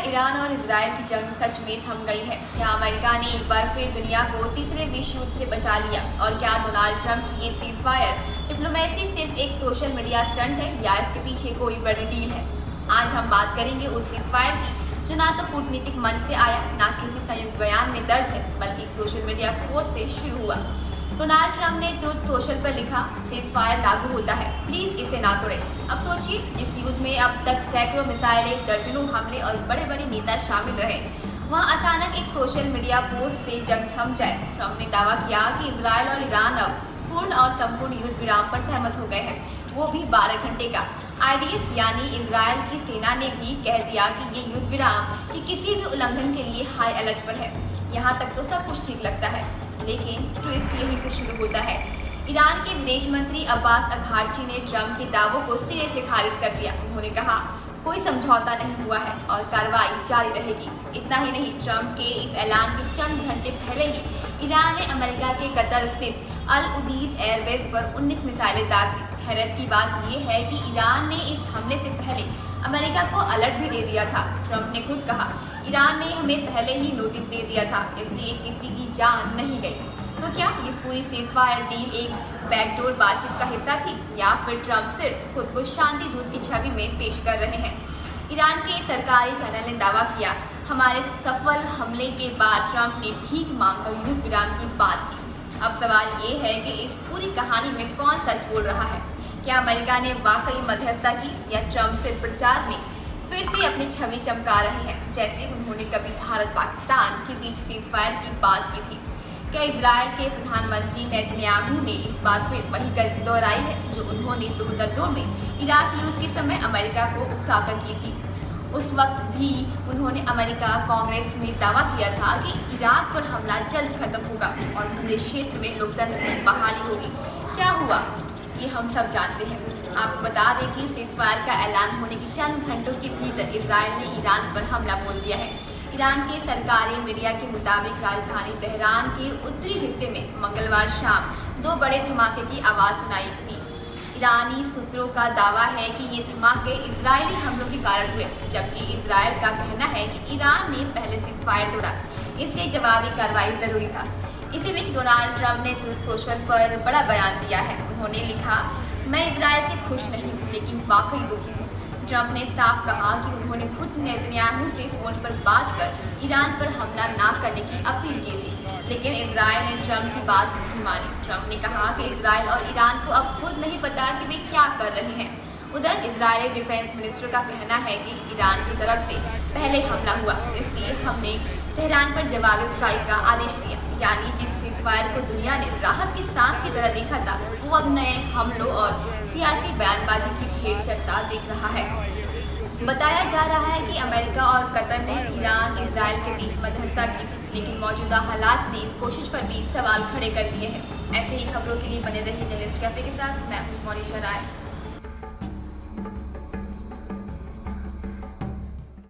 Iran और Israel की जंग सच में थम गई है? क्या अमेरिका ने एक बार फिर दुनिया को तीसरे विश्व युद्ध से बचा लिया? और क्या डोनाल्ड ट्रंप की ये सीज़फायर डिप्लोमेसी सिर्फ एक सोशल मीडिया स्टंट है या इसके पीछे कोई बड़ी डील है? आज हम बात करेंगे उस सीज़फायर की जो ना तो कूटनीतिक मंच से आया, ना किसी संयुक्त बयान में दर्ज है, बल्कि एक सोशल मीडिया पोस्ट से शुरू हुआ। डोनाल्ड ट्रंप ने ट्रुथ सोशल पर लिखा, सीज़फायर लागू होता है, प्लीज इसे ना तोड़ें। अब सोचिए, जिस युद्ध में अब तक सैकड़ों मिसाइलें, दर्जनों हमले और बड़े बड़े नेता शामिल रहे, वहां अचानक एक सोशल मीडिया पोस्ट से जंग थम जाए। ट्रंप ने दावा किया कि इजराइल और ईरान अब पूर्ण और संपूर्ण युद्ध विराम पर सहमत हो गए हैं, वो भी 12 घंटे का। IDF यानी इजराइल की सेना ने भी कह दिया कि ये युद्ध विराम की किसी भी उल्लंघन के लिए हाई अलर्ट पर है। यहाँ तक तो सब कुछ ठीक लगता है, लेकिन ट्विस्ट यहीं से शुरू होता है। ईरान के विदेश मंत्री अब्बास अघारची ने ट्रंप के दावों को सिरे से खारिज कर दिया। उन्होंने कहा, कोई समझौता नहीं हुआ है और कार्रवाई जारी रहेगी। इतना ही नहीं, ट्रंप के इस ऐलान के चंद घंटे पहले ही ईरान ने अमेरिका के कतर स्थित अल उदीद एयरबेस पर 19 मिसाइलें दाग दी। हैरत की बात यह है कि ईरान ने इस हमले से पहले अमेरिका को अलर्ट भी दे दिया था। ट्रंप ने खुद कहा, ईरान ने हमें पहले ही नोटिस दे दिया था, इसलिए किसी की जान नहीं गई। तो क्या ये पूरी सीज़फायर डील एक बैकडोर बातचीत का हिस्सा थी, या फिर ट्रंप सिर्फ खुद को शांति दूत की छवि में पेश कर रहे हैं? ईरान के सरकारी चैनल ने दावा किया, हमारे सफल हमले के बाद ट्रंप ने भीख मांगकर युद्ध विराम की बात की। अब सवाल ये है कि इस पूरी कहानी में कौन सच बोल रहा है? क्या अमेरिका ने वाकई मध्यस्थता की, या ट्रंप सिर्फ प्रचार में फिर से अपनी छवि चमका रहे हैं, जैसे उन्होंने कभी भारत पाकिस्तान के बीच सीज़फायर की बात की थी? क्या इजराइल के प्रधानमंत्री नेतन्याहू ने इस बार फिर वही गलती दोहराई है जो उन्होंने 2002 में इराक युद्ध के समय अमेरिका को उकसाकर की थी? उस वक्त भी उन्होंने अमेरिका कांग्रेस में दावा किया था कि इराक पर हमला जल्द खत्म होगा और पूरे क्षेत्र में लोकतंत्र की बहाली होगी। क्या हुआ, ये हम सब जानते हैं। आपको बता दें कि सीज़फायर का ऐलान होने के चंद घंटों के भीतर इजराइल ने ईरान पर हमला बोल दिया है। ईरान के सरकारी मीडिया के मुताबिक राजधानी तेहरान के उत्तरी हिस्से में मंगलवार शाम 2 बड़े धमाके की आवाज़ सुनाई दी। ईरानी सूत्रों का दावा है कि ये धमाके इजरायली हमलों के कारण हुए, जबकि इजराइल का कहना है कि ईरान ने पहले सीज़फायर तोड़ा, इसलिए जवाबी कार्रवाई जरूरी था। इसी बीच डोनाल्ड ट्रंप ने ट्रुथ सोशल पर बड़ा बयान दिया है। उन्होंने लिखा, मैं इजराइल से खुश नहीं हूँ, लेकिन वाकई दुखी हूँ। ट्रंप ने साफ कहा कि उन्होंने खुद नेतन्याहू से फोन पर बात कर ईरान पर हमला ना करने की अपील की थी, लेकिन इजराइल ने ट्रंप की बात नहीं मानी। ट्रंप ने कहा कि इजराइल और ईरान को अब खुद नहीं पता कि वे क्या कर रहे हैं। उधर इजरायली डिफेंस मिनिस्टर का कहना है कि ईरान की तरफ से पहले हमला हुआ, इसलिए हमने तेहरान पर जवाबी स्ट्राइक का आदेश दिया। यानी जिस सीज़फायर को दुनिया ने राहत की सांस की तरह देखा था, वो अब नए हमलों और सियासी बयानबाजी की भेंट चढ़ता दिख रहा है। बताया जा रहा है कि अमेरिका और कतर ने ईरान इजराइल के बीच मध्यस्थता की थी, लेकिन मौजूदा हालात ने इस कोशिश पर भी सवाल खड़े कर दिए हैं। ऐसे ही खबरों के लिए बने रहिए जर्नलिस्ट कैफे के साथ। मैं मोनिशा राय।